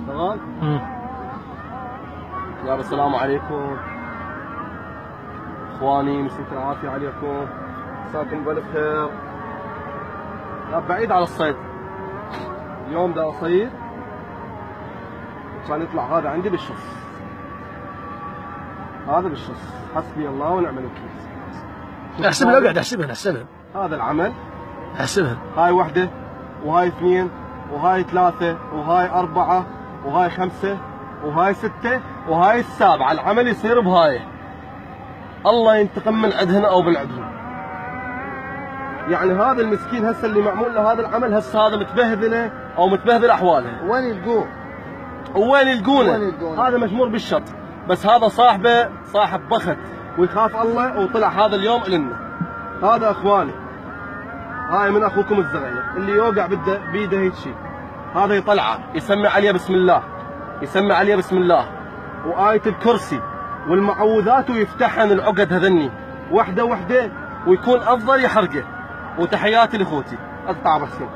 تمام؟ يا السلام عليكم اخواني، مساك العافيه عليكم، مساكم بالف خير. لا بعيد على الصيد، اليوم دا اصيد كان يطلع هذا عندي بالشص، هذا بالشص، حسبي الله ونعم الوكيل. احسبها اقعد احسبها هذا العمل احسبها. هاي وحده وهاي اثنين وهاي ثلاثه وهاي اربعه وهاي خمسه وهاي سته وهاي السابعه، العمل يصير بهاي. الله ينتقم من عندهن او من عندهم. يعني هذا المسكين هسه اللي معمول له هذا العمل هسه هذا متبهذله او متبهذل احواله. وين يلقوه؟ وين يلقونه؟ هذا مشمور بالشط، بس هذا صاحبه صاحب بخت ويخاف الله وطلع هذا اليوم لنا. هذا اخواني، هاي من اخوكم الصغير اللي يوقع بيده هيك شيء، هذا يطلعه يسمي عليه بسم الله، يسمي عليه بسم الله وآية الكرسي والمعوذات ويفتحن العقد هذني وحده وحده ويكون افضل يحرقه. وتحياتي لاخوتي، اقطع بحسن.